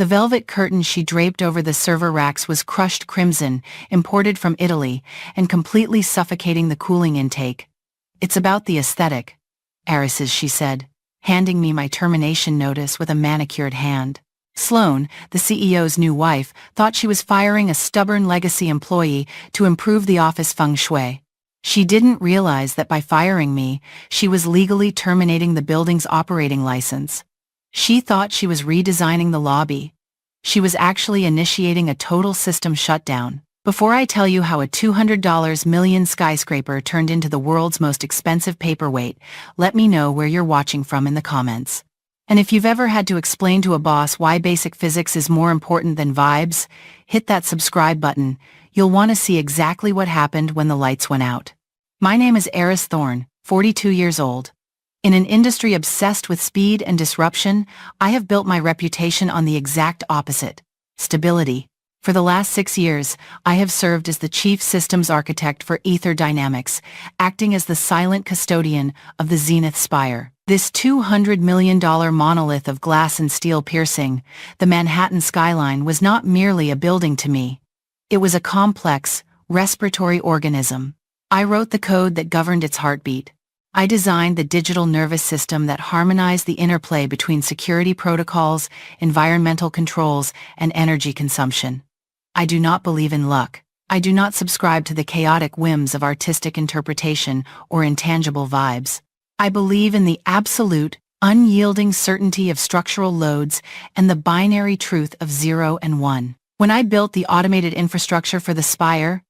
The velvet curtain she draped over the server racks was crushed crimson, imported from Italy, and completely suffocating the cooling intake. "It's about the aesthetic, heiresses," she said, handing me my termination notice with a manicured hand. Sloane, the CEO's new wife, thought she was firing a stubborn legacy employee to improve the office feng shui. She didn't realize that by firing me, she was legally terminating the building's operating license. She thought she was redesigning the lobby. She was actually initiating a total system shutdown. Before I tell you how a $200 million skyscraper turned into the world's most expensive paperweight, let me know where you're watching from in the comments. And if you've ever had to explain to a boss why basic physics is more important than vibes, hit that subscribe button. You'll want to see exactly what happened when the lights went out. My name is Eris Thorne, 42 years old. In an industry obsessed with speed and disruption, I have built my reputation on the exact opposite: stability. For the last 6 years, I have served as the chief systems architect for Ether Dynamics, acting as the silent custodian of the Zenith Spire. This $200 million monolith of glass and steel piercing the Manhattan skyline was not merely a building to me. It was a complex, respiratory organism. I wrote the code that governed its heartbeat. I designed the digital nervous system that harmonized the interplay between security protocols, environmental controls, and energy consumption. I do not believe in luck. I do not subscribe to the chaotic whims of artistic interpretation or intangible vibes. I believe in the absolute, unyielding certainty of structural loads and the binary truth of 0 and 1. When I built the automated infrastructure for the Spire,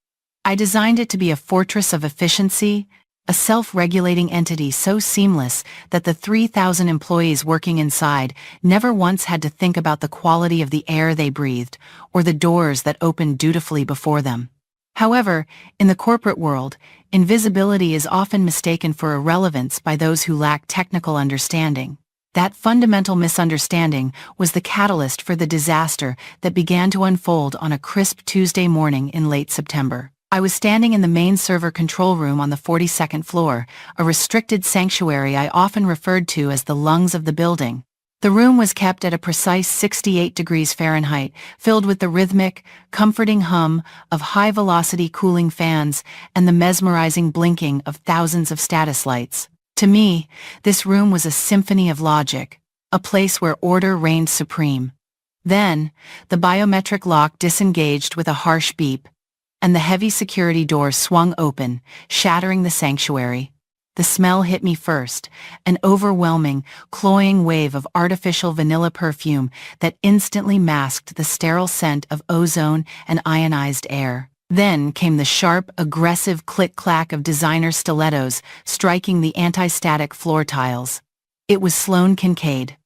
I designed it to be a fortress of efficiency, a self-regulating entity so seamless that the 3,000 employees working inside never once had to think about the quality of the air they breathed or the doors that opened dutifully before them. However, in the corporate world, invisibility is often mistaken for irrelevance by those who lack technical understanding. That fundamental misunderstanding was the catalyst for the disaster that began to unfold on a crisp Tuesday morning in late September. I was standing in the main server control room on the 42nd floor, a restricted sanctuary I often referred to as the lungs of the building. The room was kept at a precise 68 degrees Fahrenheit, filled with the rhythmic, comforting hum of high-velocity cooling fans and the mesmerizing blinking of thousands of status lights. To me, this room was a symphony of logic, a place where order reigned supreme. Then, the biometric lock disengaged with a harsh beep, and the heavy security door swung open, shattering the sanctuary. The smell hit me first, an overwhelming, cloying wave of artificial vanilla perfume that instantly masked the sterile scent of ozone and ionized air. Then came the sharp, aggressive click-clack of designer stilettos striking the anti-static floor tiles. It was Sloane Kincaid.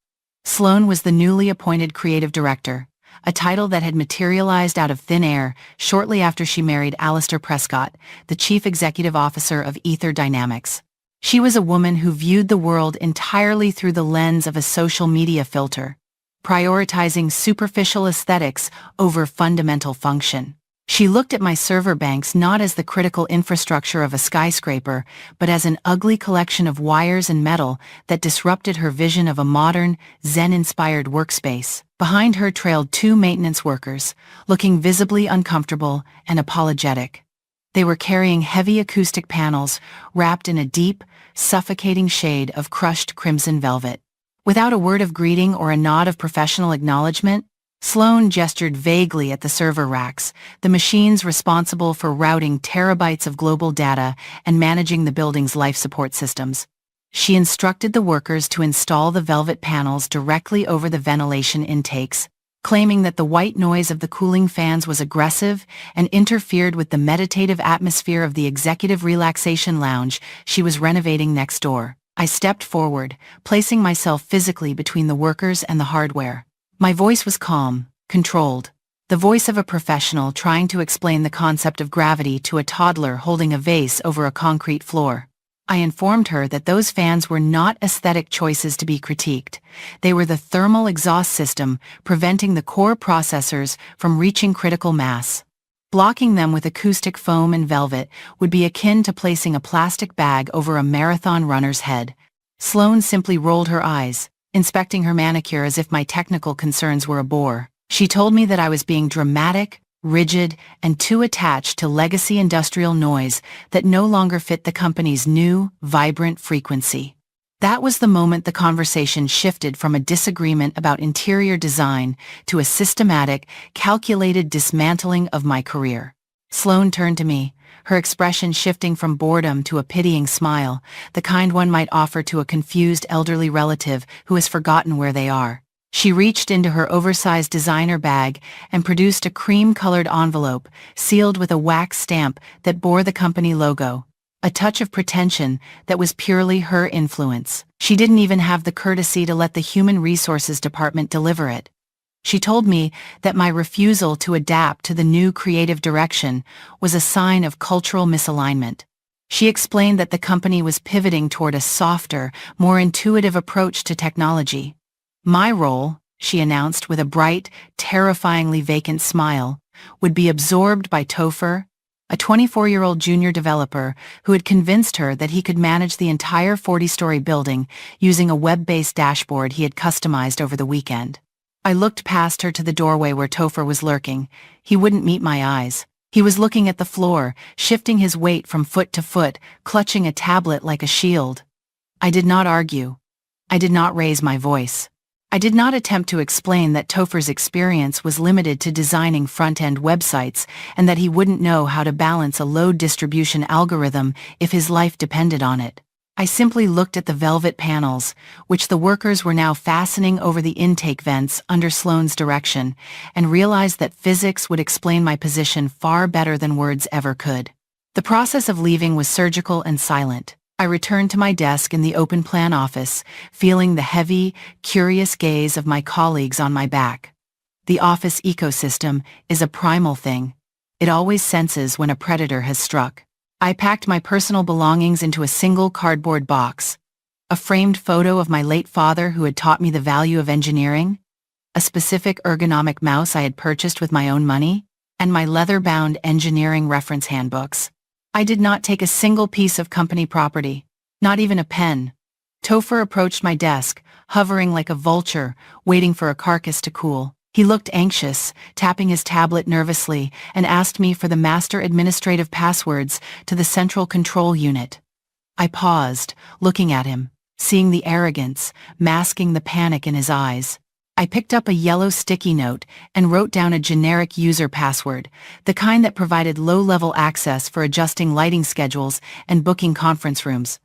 Sloane was the newly appointed creative director, a title that had materialized out of thin air shortly after she married Alistair Prescott, the chief executive officer of Ether Dynamics. She was a woman who viewed the world entirely through the lens of a social media filter, prioritizing superficial aesthetics over fundamental function. She looked at my server banks not as the critical infrastructure of a skyscraper, but as an ugly collection of wires and metal that disrupted her vision of a modern, Zen-inspired workspace. Behind her trailed 2 maintenance workers, looking visibly uncomfortable and apologetic. They were carrying heavy acoustic panels wrapped in a deep, suffocating shade of crushed crimson velvet. Without a word of greeting or a nod of professional acknowledgement, Sloane gestured vaguely at the server racks, the machines responsible for routing terabytes of global data and managing the building's life support systems. She instructed the workers to install the velvet panels directly over the ventilation intakes, claiming that the white noise of the cooling fans was aggressive and interfered with the meditative atmosphere of the executive relaxation lounge she was renovating next door. I stepped forward, placing myself physically between the workers and the hardware. My voice was calm, controlled, the voice of a professional trying to explain the concept of gravity to a toddler holding a vase over a concrete floor. I informed her that those fans were not aesthetic choices to be critiqued. They were the thermal exhaust system preventing the core processors from reaching critical mass. Blocking them with acoustic foam and velvet would be akin to placing a plastic bag over a marathon runner's head. Sloane simply rolled her eyes, inspecting her manicure as if my technical concerns were a bore. She told me that I was being dramatic, rigid, and too attached to legacy industrial noise that no longer fit the company's new, vibrant frequency. That was the moment the conversation shifted from a disagreement about interior design to a systematic, calculated dismantling of my career. Sloane turned to me, her expression shifting from boredom to a pitying smile, the kind one might offer to a confused elderly relative who has forgotten where they are. She reached into her oversized designer bag and produced a cream-colored envelope sealed with a wax stamp that bore the company logo. A touch of pretension that was purely her influence. She didn't even have the courtesy to let the Human Resources Department deliver it. She told me that my refusal to adapt to the new creative direction was a sign of cultural misalignment. She explained that the company was pivoting toward a softer, more intuitive approach to technology. My role, she announced with a bright, terrifyingly vacant smile, would be absorbed by Topher, a 24-year-old junior developer who had convinced her that he could manage the entire 40-story building using a web-based dashboard he had customized over the weekend. I looked past her to the doorway where Topher was lurking. He wouldn't meet my eyes. He was looking at the floor, shifting his weight from foot to foot, clutching a tablet like a shield. I did not argue. I did not raise my voice. I did not attempt to explain that Topher's experience was limited to designing front-end websites and that he wouldn't know how to balance a load distribution algorithm if his life depended on it. I simply looked at the velvet panels, which the workers were now fastening over the intake vents under Sloane's direction, and realized that physics would explain my position far better than words ever could. The process of leaving was surgical and silent. I returned to my desk in the open plan office, feeling the heavy, curious gaze of my colleagues on my back. The office ecosystem is a primal thing. It always senses when a predator has struck. I packed my personal belongings into a single cardboard box. A framed photo of my late father who had taught me the value of engineering, a specific ergonomic mouse I had purchased with my own money, and my leather-bound engineering reference handbooks. I did not take a single piece of company property, not even a pen. Topher approached my desk, hovering like a vulture, waiting for a carcass to cool. He looked anxious, tapping his tablet nervously, and asked me for the master administrative passwords to the central control unit. I paused, looking at him, seeing the arrogance, masking the panic in his eyes. I picked up a yellow sticky note and wrote down a generic user password, the kind that provided low-level access for adjusting lighting schedules and booking conference rooms.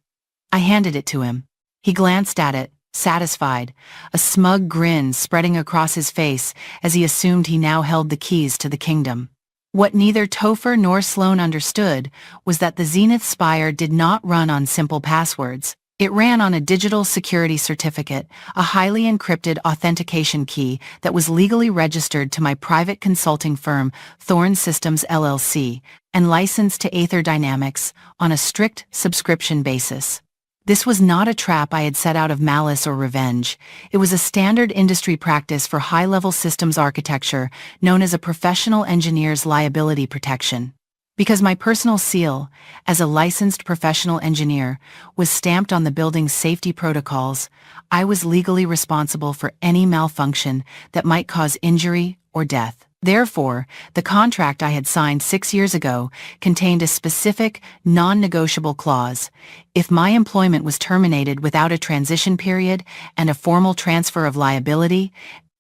I handed it to him. He glanced at it, satisfied, a smug grin spreading across his face as he assumed he now held the keys to the kingdom. What neither Topher nor Sloane understood was that the Zenith Spire did not run on simple passwords. It ran on a digital security certificate, a highly encrypted authentication key that was legally registered to my private consulting firm, Thorn Systems LLC, and licensed to Aether Dynamics on a strict subscription basis. This was not a trap I had set out of malice or revenge. It was a standard industry practice for high-level systems architecture known as a professional engineer's liability protection. Because my personal seal, as a licensed professional engineer, was stamped on the building's safety protocols, I was legally responsible for any malfunction that might cause injury or death. Therefore, the contract I had signed 6 years ago contained a specific, non-negotiable clause. If my employment was terminated without a transition period and a formal transfer of liability,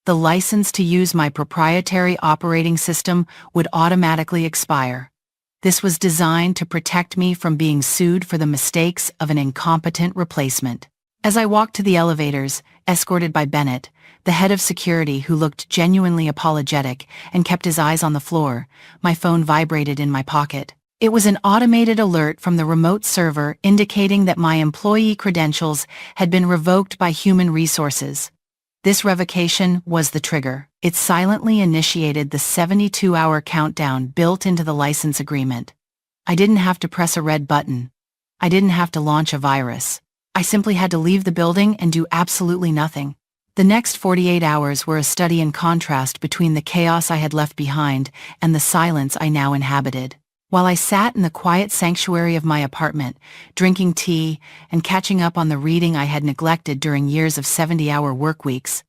the license to use my proprietary operating system would automatically expire. This was designed to protect me from being sued for the mistakes of an incompetent replacement. As I walked to the elevators, escorted by Bennett, the head of security who looked genuinely apologetic and kept his eyes on the floor, my phone vibrated in my pocket. It was an automated alert from the remote server indicating that my employee credentials had been revoked by Human Resources. This revocation was the trigger. It silently initiated the 72-hour countdown built into the license agreement. I didn't have to press a red button. I didn't have to launch a virus. I simply had to leave the building and do absolutely nothing. The next 48 hours were a study in contrast between the chaos I had left behind and the silence I now inhabited. While I sat in the quiet sanctuary of my apartment, drinking tea and catching up on the reading I had neglected during years of 70-hour work weeks,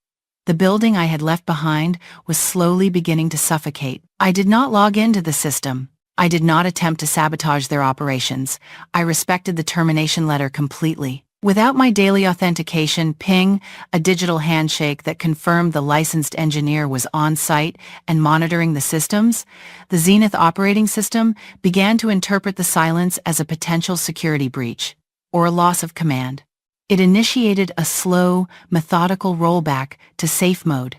The building I had left behind was slowly beginning to suffocate. I did not log into the system. I did not attempt to sabotage their operations. I respected the termination letter completely. Without my daily authentication ping, a digital handshake that confirmed the licensed engineer was on site and monitoring the systems, the Zenith operating system began to interpret the silence as a potential security breach, or a loss of command. It initiated a slow, methodical rollback to safe mode,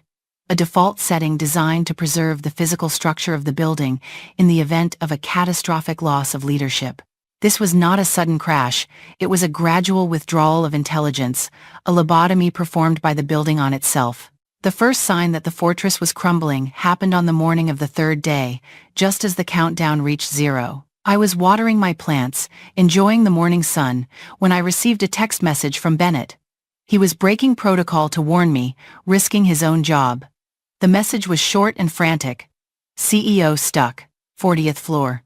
a default setting designed to preserve the physical structure of the building in the event of a catastrophic loss of leadership. This was not a sudden crash, it was a gradual withdrawal of intelligence, a lobotomy performed by the building on itself. The first sign that the fortress was crumbling happened on the morning of the third day, just as the countdown reached 0. I was watering my plants, enjoying the morning sun, when I received a text message from Bennett. He was breaking protocol to warn me, risking his own job. The message was short and frantic. CEO stuck, 40th floor.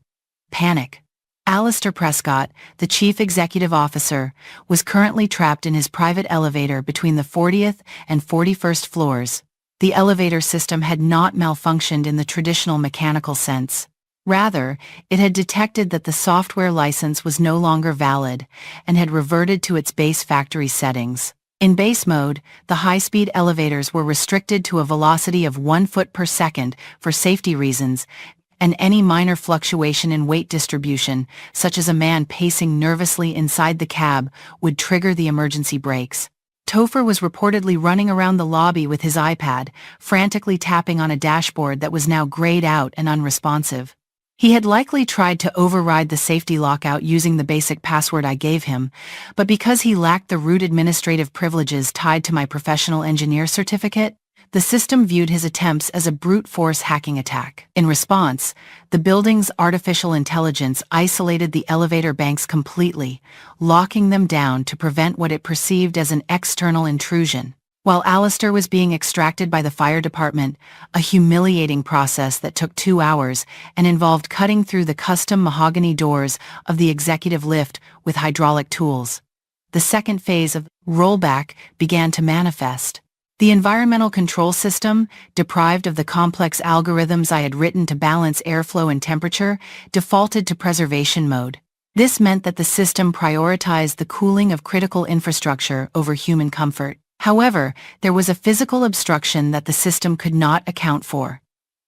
Panic. Alistair Prescott, the chief executive officer, was currently trapped in his private elevator between the 40th and 41st floors. The elevator system had not malfunctioned in the traditional mechanical sense. Rather, it had detected that the software license was no longer valid and had reverted to its base factory settings. In base mode, the high-speed elevators were restricted to a velocity of 1 foot per second for safety reasons, and any minor fluctuation in weight distribution, such as a man pacing nervously inside the cab, would trigger the emergency brakes. Topher was reportedly running around the lobby with his iPad, frantically tapping on a dashboard that was now grayed out and unresponsive. He had likely tried to override the safety lockout using the basic password I gave him, but because he lacked the root administrative privileges tied to my professional engineer certificate, the system viewed his attempts as a brute force hacking attack. In response, the building's artificial intelligence isolated the elevator banks completely, locking them down to prevent what it perceived as an external intrusion. While Alistair was being extracted by the fire department, a humiliating process that took 2 hours and involved cutting through the custom mahogany doors of the executive lift with hydraulic tools. The second phase of rollback began to manifest. The environmental control system, deprived of the complex algorithms I had written to balance airflow and temperature, defaulted to preservation mode. This meant that the system prioritized the cooling of critical infrastructure over human comfort. However, there was a physical obstruction that the system could not account for.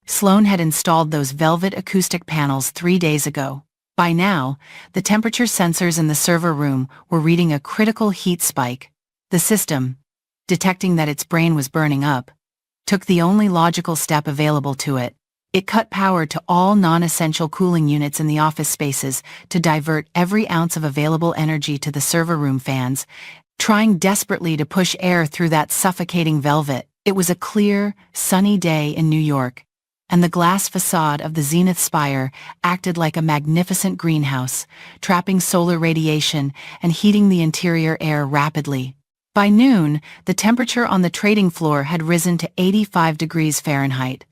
Sloan had installed those velvet acoustic panels 3 days ago. By now, the temperature sensors in the server room were reading a critical heat spike. The system, detecting that its brain was burning up, took the only logical step available to it. It cut power to all non-essential cooling units in the office spaces to divert every ounce of available energy to the server room fans, trying desperately to push air through that suffocating velvet. It was a clear, sunny day in New York, and the glass facade of the Zenith Spire acted like a magnificent greenhouse, trapping solar radiation and heating the interior air rapidly. By noon, the temperature on the trading floor had risen to 85 degrees Fahrenheit.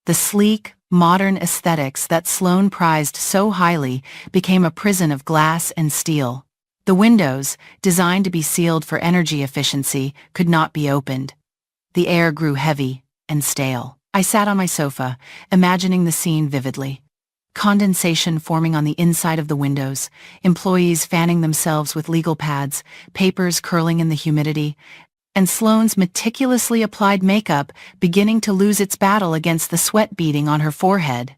The sleek, modern aesthetics that Sloan prized so highly became a prison of glass and steel. The windows, designed to be sealed for energy efficiency, could not be opened. The air grew heavy and stale. I sat on my sofa, imagining the scene vividly. Condensation forming on the inside of the windows, employees fanning themselves with legal pads, papers curling in the humidity, and Sloane's meticulously applied makeup beginning to lose its battle against the sweat beading on her forehead.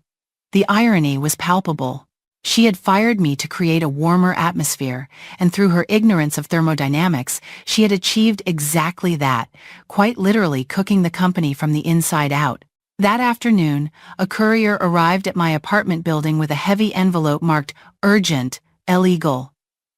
The irony was palpable. She had fired me to create a warmer atmosphere, and through her ignorance of thermodynamics, she had achieved exactly that, quite literally cooking the company from the inside out. That afternoon, a courier arrived at my apartment building with a heavy envelope marked Urgent, Illegal.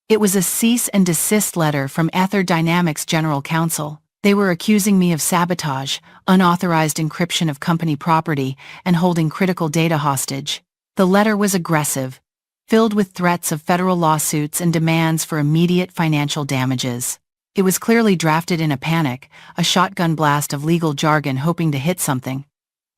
It was a cease and desist letter from Ether Dynamics General Counsel. They were accusing me of sabotage, unauthorized encryption of company property, and holding critical data hostage. The letter was aggressive, filled with threats of federal lawsuits and demands for immediate financial damages. It was clearly drafted in a panic, a shotgun blast of legal jargon hoping to hit something.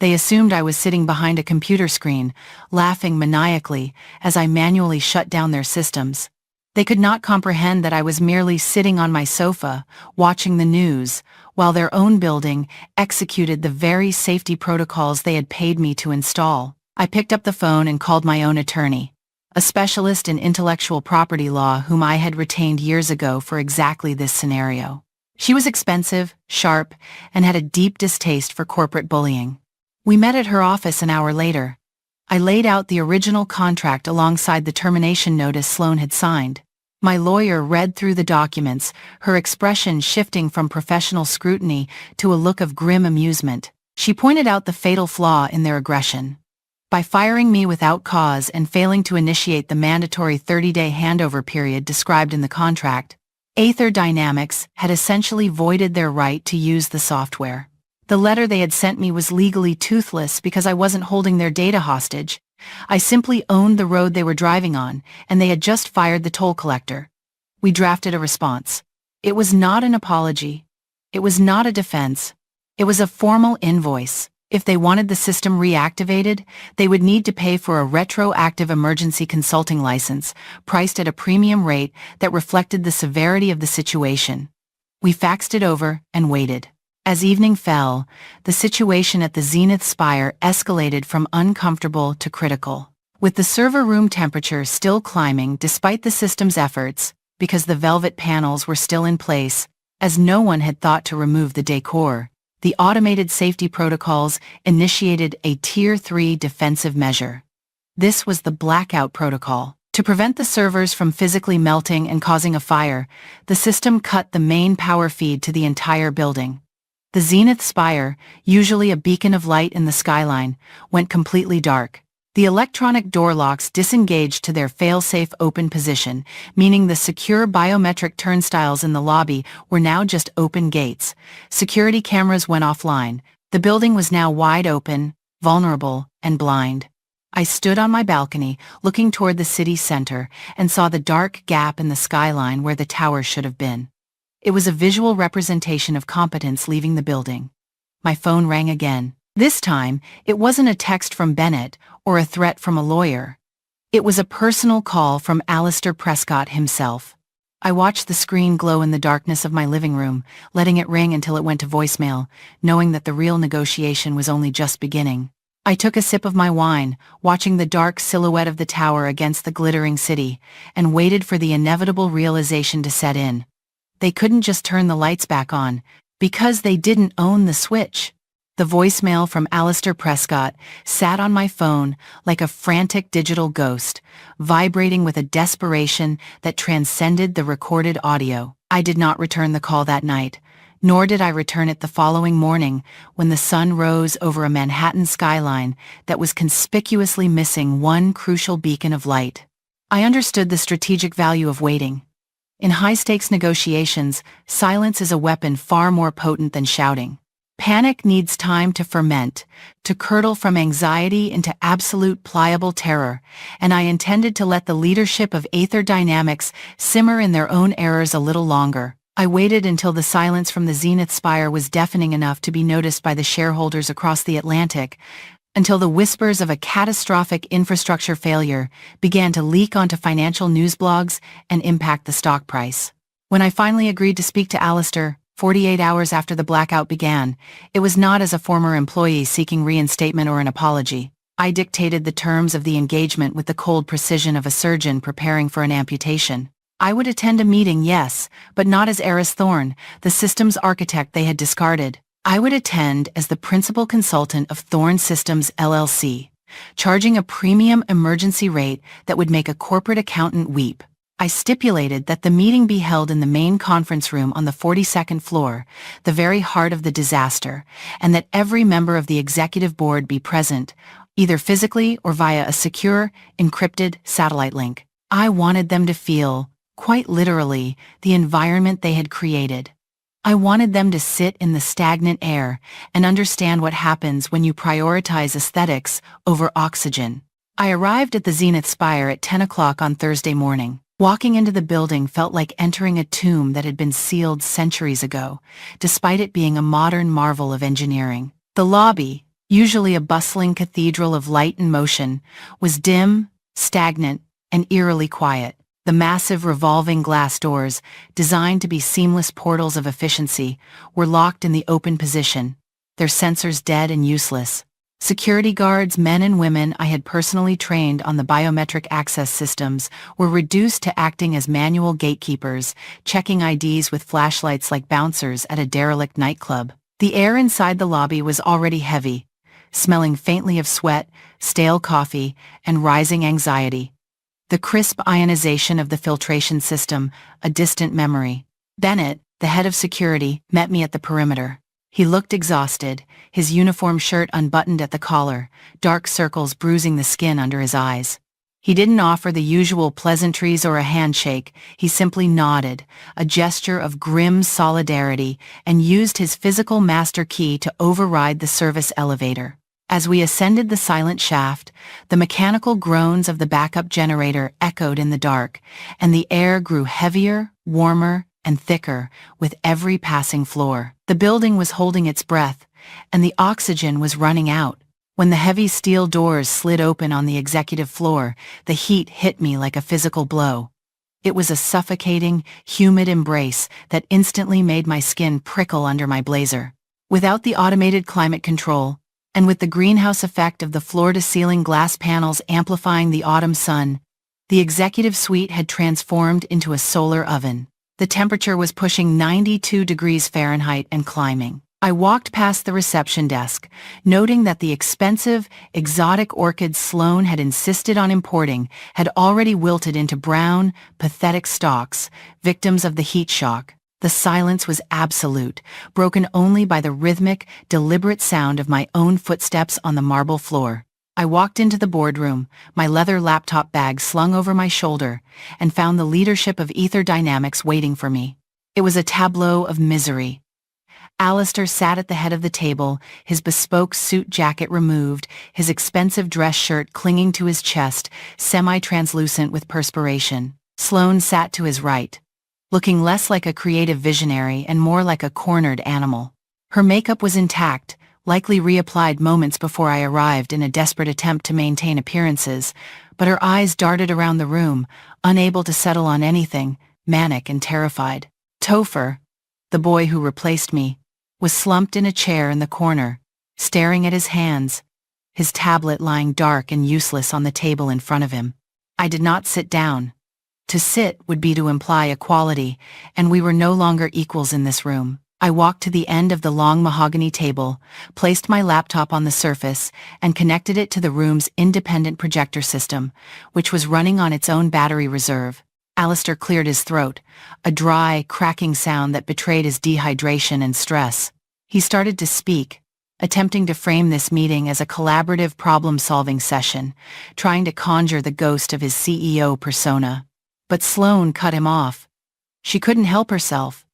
They assumed I was sitting behind a computer screen, laughing maniacally as I manually shut down their systems. They could not comprehend that I was merely sitting on my sofa, watching the news, while their own building executed the very safety protocols they had paid me to install. I picked up the phone and called my own attorney, a specialist in intellectual property law whom I had retained years ago for exactly this scenario. She was expensive, sharp, and had a deep distaste for corporate bullying. We met at her office an hour later. I laid out the original contract alongside the termination notice Sloan had signed. My lawyer read through the documents, her expression shifting from professional scrutiny to a look of grim amusement. She pointed out the fatal flaw in their aggression. By firing me without cause and failing to initiate the mandatory 30-day handover period described in the contract, Aether Dynamics had essentially voided their right to use the software. The letter they had sent me was legally toothless because I wasn't holding their data hostage. I simply owned the road they were driving on, and they had just fired the toll collector. We drafted a response. It was not an apology. It was not a defense. It was a formal invoice. If they wanted the system reactivated, they would need to pay for a retroactive emergency consulting license, priced at a premium rate that reflected the severity of the situation. We faxed it over and waited. As evening fell, the situation at the Zenith Spire escalated from uncomfortable to critical. With the server room temperature still climbing despite the system's efforts, because the velvet panels were still in place, as no one had thought to remove the decor, the automated safety protocols initiated a Tier 3 defensive measure. This was the blackout protocol. To prevent the servers from physically melting and causing a fire, the system cut the main power feed to the entire building. The Zenith Spire, usually a beacon of light in the skyline, went completely dark. The electronic door locks disengaged to their fail-safe open position, meaning the secure biometric turnstiles in the lobby were now just open gates. Security cameras went offline. The building was now wide open, vulnerable, and blind. I stood on my balcony, looking toward the city center, and saw the dark gap in the skyline where the tower should have been. It was a visual representation of competence leaving the building. My phone rang again. This time, it wasn't a text from Bennett or a threat from a lawyer. It was a personal call from Alistair Prescott himself. I watched the screen glow in the darkness of my living room, letting it ring until it went to voicemail, knowing that the real negotiation was only just beginning. I took a sip of my wine, watching the dark silhouette of the tower against the glittering city, and waited for the inevitable realization to set in. They couldn't just turn the lights back on, because they didn't own the switch. The voicemail from Alistair Prescott sat on my phone like a frantic digital ghost, vibrating with a desperation that transcended the recorded audio. I did not return the call that night, nor did I return it the following morning when the sun rose over a Manhattan skyline that was conspicuously missing one crucial beacon of light. I understood the strategic value of waiting. In high-stakes negotiations, silence is a weapon far more potent than shouting. Panic needs time to ferment, to curdle from anxiety into absolute pliable terror, and I intended to let the leadership of Aether Dynamics simmer in their own errors a little longer. I waited until the silence from the Zenith Spire was deafening enough to be noticed by the shareholders across the Atlantic, until the whispers of a catastrophic infrastructure failure began to leak onto financial news blogs and impact the stock price. When I finally agreed to speak to Alistair, 48 hours after the blackout began, it was not as a former employee seeking reinstatement or an apology. I dictated the terms of the engagement with the cold precision of a surgeon preparing for an amputation. I would attend a meeting, yes, but not as Eris Thorne, the systems architect they had discarded. I would attend as the principal consultant of Thorne Systems LLC, charging a premium emergency rate that would make a corporate accountant weep. I stipulated that the meeting be held in the main conference room on the 42nd floor, the very heart of the disaster, and that every member of the executive board be present, either physically or via a secure, encrypted satellite link. I wanted them to feel, quite literally, the environment they had created. I wanted them to sit in the stagnant air and understand what happens when you prioritize aesthetics over oxygen. I arrived at the Zenith Spire at 10 o'clock on Thursday morning. Walking into the building felt like entering a tomb that had been sealed centuries ago, despite it being a modern marvel of engineering. The lobby, usually a bustling cathedral of light and motion, was dim, stagnant, and eerily quiet. The massive revolving glass doors, designed to be seamless portals of efficiency, were locked in the open position, their sensors dead and useless. Security guards, men and women I had personally trained on the biometric access systems, were reduced to acting as manual gatekeepers, checking IDs with flashlights like bouncers at a derelict nightclub. The air inside the lobby was already heavy, smelling faintly of sweat, stale coffee, and rising anxiety. The crisp ionization of the filtration system, a distant memory. Bennett, the head of security, met me at the perimeter. He looked exhausted, his uniform shirt unbuttoned at the collar, dark circles bruising the skin under his eyes. He didn't offer the usual pleasantries or a handshake, he simply nodded, a gesture of grim solidarity, and used his physical master key to override the service elevator. As we ascended the silent shaft, the mechanical groans of the backup generator echoed in the dark, and the air grew heavier, warmer, and thicker with every passing floor. The building was holding its breath, and the oxygen was running out. When the heavy steel doors slid open on the executive floor, the heat hit me like a physical blow. It was a suffocating, humid embrace that instantly made my skin prickle under my blazer. Without the automated climate control, and with the greenhouse effect of the floor-to-ceiling glass panels amplifying the autumn sun, the executive suite had transformed into a solar oven. The temperature was pushing 92 degrees Fahrenheit and climbing. I walked past the reception desk, noting that the expensive, exotic orchids Sloan had insisted on importing had already wilted into brown, pathetic stalks, victims of the heat shock. The silence was absolute, broken only by the rhythmic, deliberate sound of my own footsteps on the marble floor. I walked into the boardroom, my leather laptop bag slung over my shoulder, and found the leadership of Ether Dynamics waiting for me. It was a tableau of misery. Alistair sat at the head of the table, his bespoke suit jacket removed, his expensive dress shirt clinging to his chest, semi-translucent with perspiration. Sloan sat to his right, looking less like a creative visionary and more like a cornered animal. Her makeup was intact, likely reapplied moments before I arrived in a desperate attempt to maintain appearances, but her eyes darted around the room, unable to settle on anything, manic and terrified. Topher, the boy who replaced me, was slumped in a chair in the corner, staring at his hands, his tablet lying dark and useless on the table in front of him. I did not sit down. To sit would be to imply equality, and we were no longer equals in this room. I walked to the end of the long mahogany table, placed my laptop on the surface, and connected it to the room's independent projector system, which was running on its own battery reserve. Alistair cleared his throat, a dry, cracking sound that betrayed his dehydration and stress. He started to speak, attempting to frame this meeting as a collaborative problem-solving session, trying to conjure the ghost of his CEO persona. But Sloan cut him off. She couldn't help herself.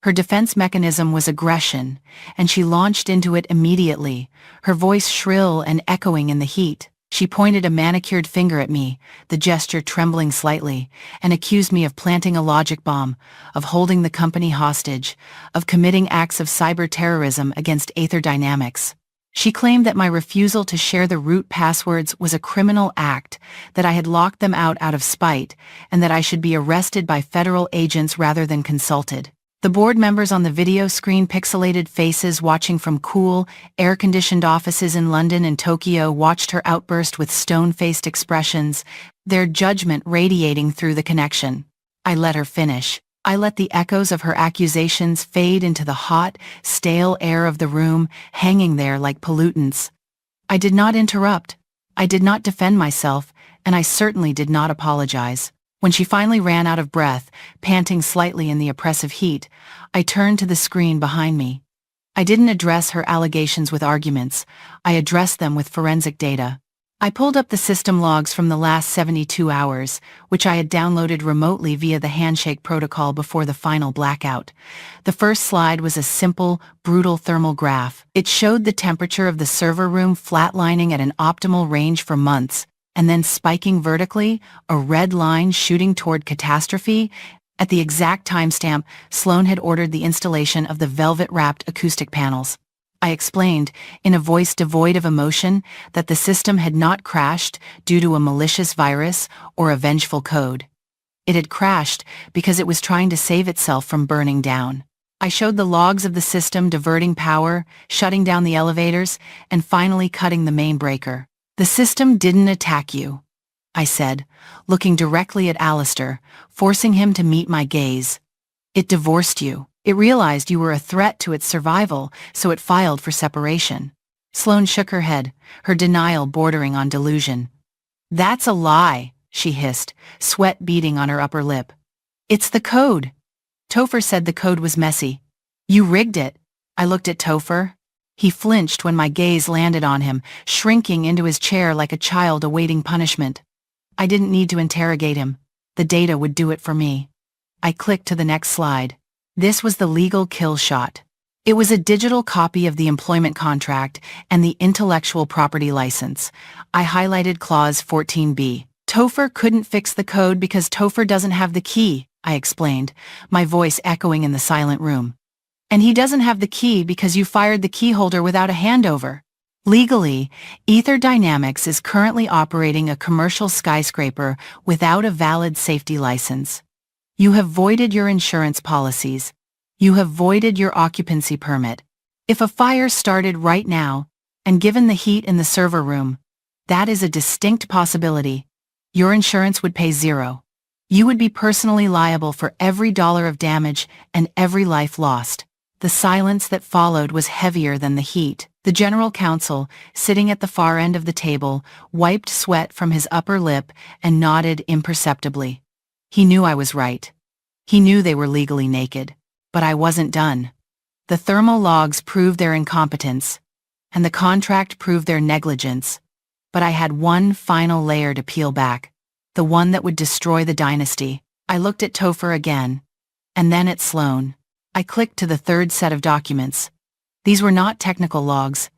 Her defense mechanism was aggression, and she launched into it immediately, her voice shrill and echoing in the heat. She pointed a manicured finger at me, the gesture trembling slightly, and accused me of planting a logic bomb, of holding the company hostage, of committing acts of cyber-terrorism against Aether Dynamics. She claimed that my refusal to share the root passwords was a criminal act, that I had locked them out of spite, and that I should be arrested by federal agents rather than consulted. The board members on the video screen, pixelated faces watching from cool, air-conditioned offices in London and Tokyo, watched her outburst with stone-faced expressions, their judgment radiating through the connection. I let her finish. I let the echoes of her accusations fade into the hot, stale air of the room, hanging there like pollutants. I did not interrupt. I did not defend myself, and I certainly did not apologize. When she finally ran out of breath, panting slightly in the oppressive heat, I turned to the screen behind me. I didn't address her allegations with arguments. I addressed them with forensic data. I pulled up the system logs from the last 72 hours, which I had downloaded remotely via the handshake protocol before the final blackout. The first slide was a simple, brutal thermal graph. It showed the temperature of the server room flatlining at an optimal range for months, and then spiking vertically, a red line shooting toward catastrophe. At the exact timestamp, Sloan had ordered the installation of the velvet-wrapped acoustic panels. I explained, in a voice devoid of emotion, that the system had not crashed due to a malicious virus or a vengeful code. It had crashed because it was trying to save itself from burning down. I showed the logs of the system diverting power, shutting down the elevators, and finally cutting the main breaker. The system didn't attack you, I said, looking directly at Alistair, forcing him to meet my gaze. It divorced you. It realized you were a threat to its survival, so it filed for separation. Sloane shook her head, her denial bordering on delusion. That's a lie, she hissed, sweat beading on her upper lip. It's the code. Topher said the code was messy. You rigged it. I looked at Topher. He flinched when my gaze landed on him, shrinking into his chair like a child awaiting punishment. I didn't need to interrogate him. The data would do it for me. I clicked to the next slide. This was the legal kill shot. It was a digital copy of the employment contract and the intellectual property license. I highlighted clause 14b. Topher couldn't fix the code because Topher doesn't have the key, I explained, my voice echoing in the silent room. And he doesn't have the key because you fired the key holder without a handover. Legally, Ether Dynamics is currently operating a commercial skyscraper without a valid safety license. You have voided your insurance policies. You have voided your occupancy permit. If a fire started right now, and given the heat in the server room, that is a distinct possibility. Your insurance would pay zero. You would be personally liable for every dollar of damage and every life lost. The silence that followed was heavier than the heat. The general counsel, sitting at the far end of the table, wiped sweat from his upper lip and nodded imperceptibly. He knew I was right. He knew they were legally naked. But I wasn't done. The thermal logs proved their incompetence, and the contract proved their negligence. But I had one final layer to peel back, the one that would destroy the dynasty. I looked at Topher again, and then at Sloane. I clicked to the third set of documents. These were not technical logs.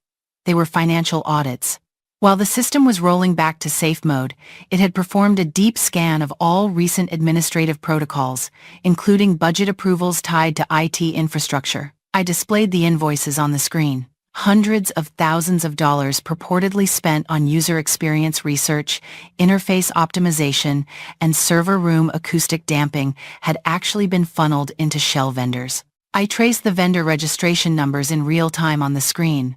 They were financial audits. While the system was rolling back to safe mode, it had performed a deep scan of all recent administrative protocols, including budget approvals tied to IT infrastructure. I displayed the invoices on the screen. Hundreds of thousands of dollars purportedly spent on user experience research, interface optimization, and server room acoustic damping had actually been funneled into shell vendors. I traced the vendor registration numbers in real time on the screen.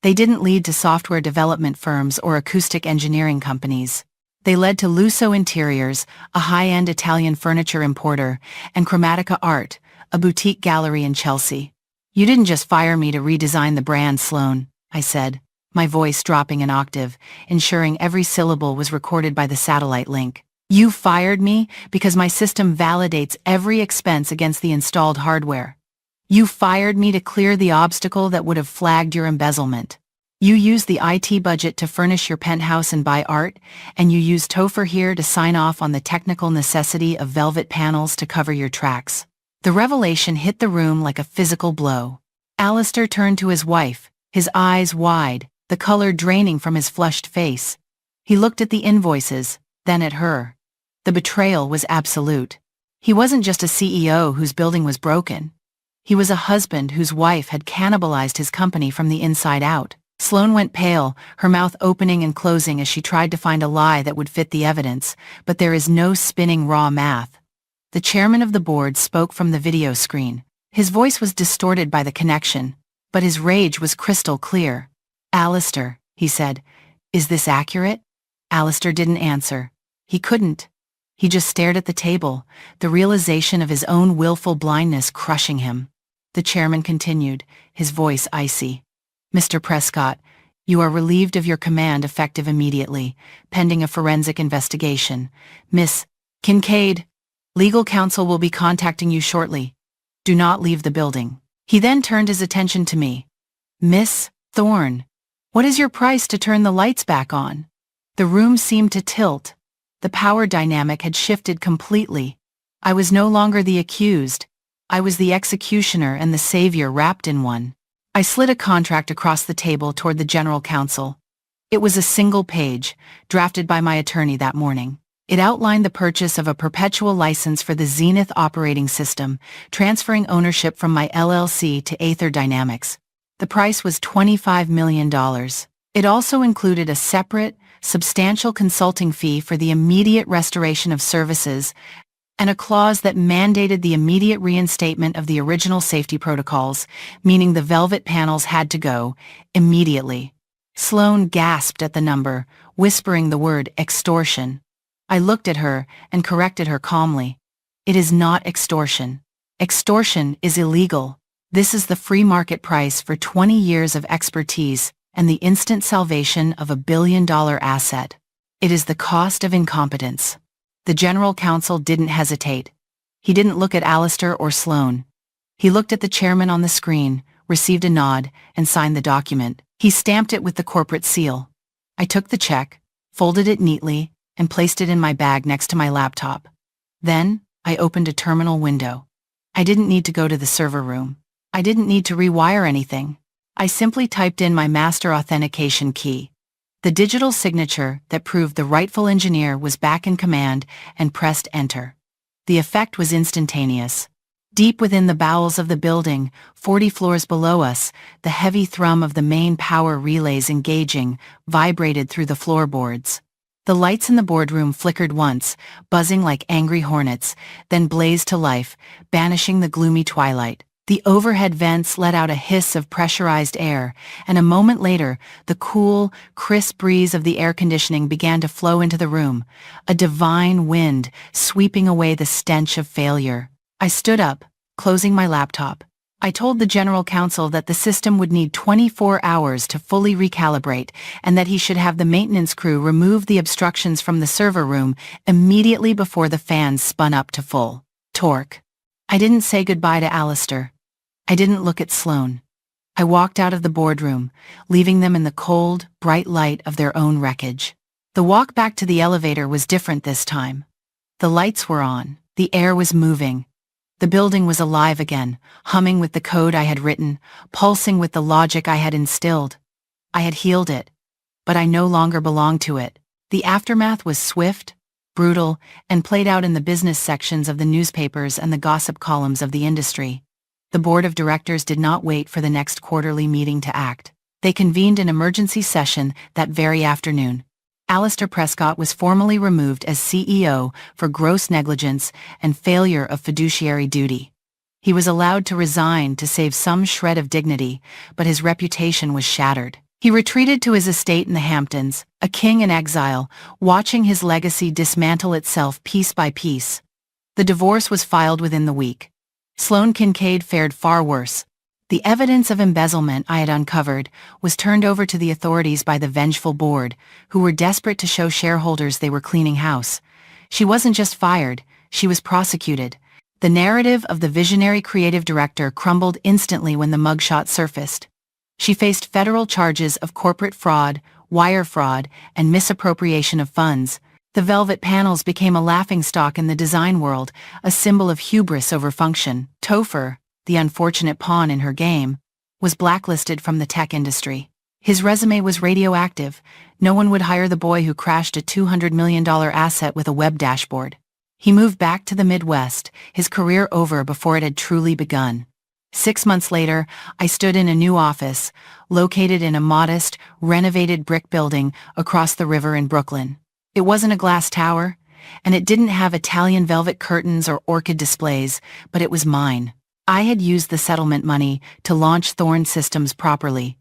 They didn't lead to software development firms or acoustic engineering companies. They led to Lusso Interiors, a high-end Italian furniture importer, and Chromatica Art, a boutique gallery in Chelsea. You didn't just fire me to redesign the brand, Sloane, I said, my voice dropping an octave, ensuring every syllable was recorded by the satellite link. You fired me because my system validates every expense against the installed hardware. You fired me to clear the obstacle that would have flagged your embezzlement. You used the IT budget to furnish your penthouse and buy art, and you used Topher here to sign off on the technical necessity of velvet panels to cover your tracks. The revelation hit the room like a physical blow. Alistair turned to his wife, his eyes wide, the color draining from his flushed face. He looked at the invoices, then at her. The betrayal was absolute. He wasn't just a CEO whose building was broken. He was a husband whose wife had cannibalized his company from the inside out. Sloane went pale, her mouth opening and closing as she tried to find a lie that would fit the evidence, but there is no spinning raw math. The chairman of the board spoke from the video screen. His voice was distorted by the connection, but his rage was crystal clear. Alistair, he said, is this accurate? Alistair didn't answer. He couldn't. He just stared at the table, the realization of his own willful blindness crushing him. The chairman continued, his voice icy. Mr. Prescott, you are relieved of your command effective immediately, pending a forensic investigation. Miss Kincaid, legal counsel will be contacting you shortly. Do not leave the building. He then turned his attention to me. Miss Thorne, what is your price to turn the lights back on? The room seemed to tilt. The power dynamic had shifted completely. I was no longer the accused. I was the executioner and the savior wrapped in one. I slid a contract across the table toward the general counsel. It was a single page, drafted by my attorney that morning. It outlined the purchase of a perpetual license for the Zenith operating system, transferring ownership from my LLC to Aether Dynamics. The price was $25 million. It also included a separate, substantial consulting fee for the immediate restoration of services and a clause that mandated the immediate reinstatement of the original safety protocols, meaning the velvet panels had to go, immediately. Sloane gasped at the number, whispering the word extortion. I looked at her and corrected her calmly. It is not extortion. Extortion is illegal. This is the free market price for 20 years of expertise and the instant salvation of a billion-dollar asset. It is the cost of incompetence. The general counsel didn't hesitate. He didn't look at Alistair or Sloane. He looked at the chairman on the screen, received a nod, and signed the document. He stamped it with the corporate seal. I took the check, folded it neatly, and placed it in my bag next to my laptop. Then, I opened a terminal window. I didn't need to go to the server room. I didn't need to rewire anything. I simply typed in my master authentication key, the digital signature that proved the rightful engineer was back in command, and pressed enter. The effect was instantaneous. Deep within the bowels of the building, 40 floors below us, the heavy thrum of the main power relays engaging vibrated through the floorboards. The lights in the boardroom flickered once, buzzing like angry hornets, then blazed to life, banishing the gloomy twilight. The overhead vents let out a hiss of pressurized air, and a moment later, the cool, crisp breeze of the air conditioning began to flow into the room, a divine wind sweeping away the stench of failure. I stood up, closing my laptop. I told the general counsel that the system would need 24 hours to fully recalibrate, and that he should have the maintenance crew remove the obstructions from the server room immediately before the fans spun up to full torque. I didn't say goodbye to Alistair. I didn't look at Sloane. I walked out of the boardroom, leaving them in the cold, bright light of their own wreckage. The walk back to the elevator was different this time. The lights were on, the air was moving. The building was alive again, humming with the code I had written, pulsing with the logic I had instilled. I had healed it, but I no longer belonged to it. The aftermath was swift, brutal, and played out in the business sections of the newspapers and the gossip columns of the industry. The board of directors did not wait for the next quarterly meeting to act. They convened an emergency session that very afternoon. Alistair Prescott was formally removed as CEO for gross negligence and failure of fiduciary duty. He was allowed to resign to save some shred of dignity, but his reputation was shattered. He retreated to his estate in the Hamptons, a king in exile, watching his legacy dismantle itself piece by piece. The divorce was filed within the week. Sloane Kincaid fared far worse. The evidence of embezzlement I had uncovered was turned over to the authorities by the vengeful board, who were desperate to show shareholders they were cleaning house. She wasn't just fired, she was prosecuted. The narrative of the visionary creative director crumbled instantly when the mugshot surfaced. She faced federal charges of corporate fraud, wire fraud, and misappropriation of funds. The velvet panels became a laughingstock in the design world, a symbol of hubris over function. Topher, the unfortunate pawn in her game, was blacklisted from the tech industry. His resume was radioactive. No one would hire the boy who crashed a $200 million asset with a web dashboard. He moved back to the Midwest, his career over before it had truly begun. 6 months later, I stood in a new office, located in a modest, renovated brick building across the river in Brooklyn. It wasn't a glass tower, and it didn't have Italian velvet curtains or orchid displays, but it was mine. I had used the settlement money to launch Thorn Systems properly,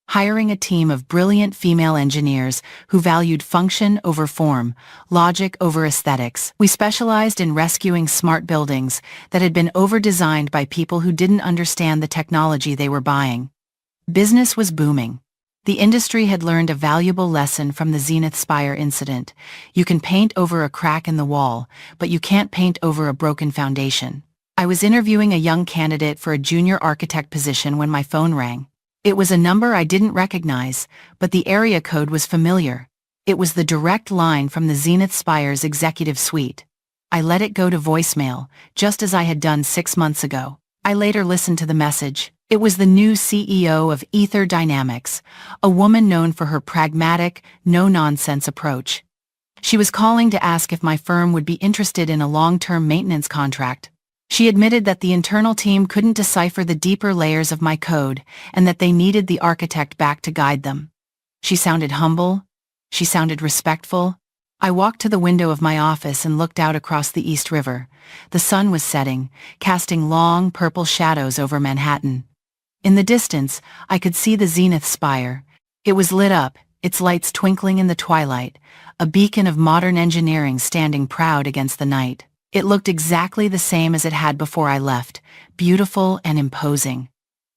hiring a team of brilliant female engineers who valued function over form, logic over aesthetics. We specialized in rescuing smart buildings that had been over-designed by people who didn't understand the technology they were buying. Business was booming. The industry had learned a valuable lesson from the Zenith Spire incident. You can paint over a crack in the wall, but you can't paint over a broken foundation. I was interviewing a young candidate for a junior architect position when my phone rang. It was a number I didn't recognize, but the area code was familiar. It was the direct line from the Zenith Spire's executive suite. I let it go to voicemail, just as I had done 6 months ago. I later listened to the message. It was the new CEO of Ether Dynamics, a woman known for her pragmatic, no-nonsense approach. She was calling to ask if my firm would be interested in a long-term maintenance contract. She admitted that the internal team couldn't decipher the deeper layers of my code and that they needed the architect back to guide them. She sounded humble. She sounded respectful. I walked to the window of my office and looked out across the East River. The sun was setting, casting long purple shadows over Manhattan. In the distance, I could see the Zenith Spire. It was lit up, its lights twinkling in the twilight, a beacon of modern engineering standing proud against the night. It looked exactly the same as it had before I left, beautiful and imposing.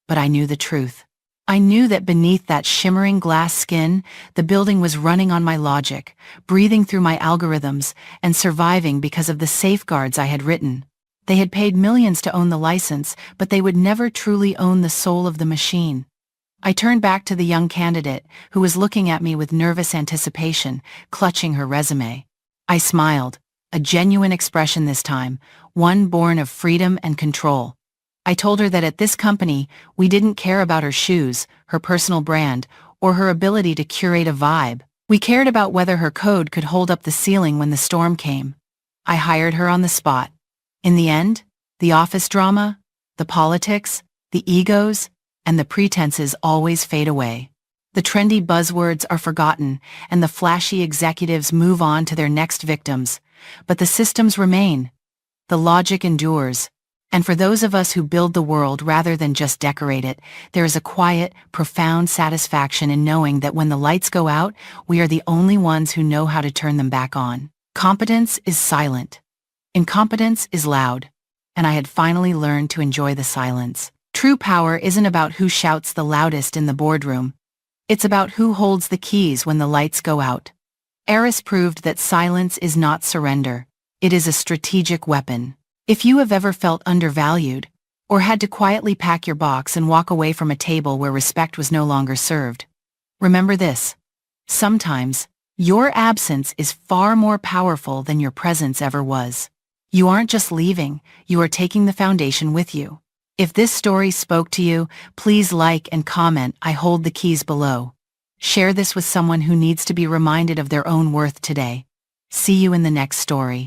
But I knew the truth. I knew that beneath that shimmering glass skin, the building was running on my logic, breathing through my algorithms, and surviving because of the safeguards I had written. They had paid millions to own the license, but they would never truly own the soul of the machine. I turned back to the young candidate, who was looking at me with nervous anticipation, clutching her resume. I smiled, a genuine expression this time, one born of freedom and control. I told her that at this company, we didn't care about her shoes, her personal brand, or her ability to curate a vibe. We cared about whether her code could hold up the ceiling when the storm came. I hired her on the spot. In the end, the office drama, the politics, the egos, and the pretenses always fade away. The trendy buzzwords are forgotten, and the flashy executives move on to their next victims. But the systems remain. The logic endures. And for those of us who build the world rather than just decorate it, there is a quiet, profound satisfaction in knowing that when the lights go out, we are the only ones who know how to turn them back on. Competence is silent. Incompetence is loud. And I had finally learned to enjoy the silence. True power isn't about who shouts the loudest in the boardroom. It's about who holds the keys when the lights go out. Eris proved that silence is not surrender. It is a strategic weapon. If you have ever felt undervalued, or had to quietly pack your box and walk away from a table where respect was no longer served, remember this. Sometimes, your absence is far more powerful than your presence ever was. You aren't just leaving, you are taking the foundation with you. If this story spoke to you, please like and comment. I hold the keys below. Share this with someone who needs to be reminded of their own worth today. See you in the next story.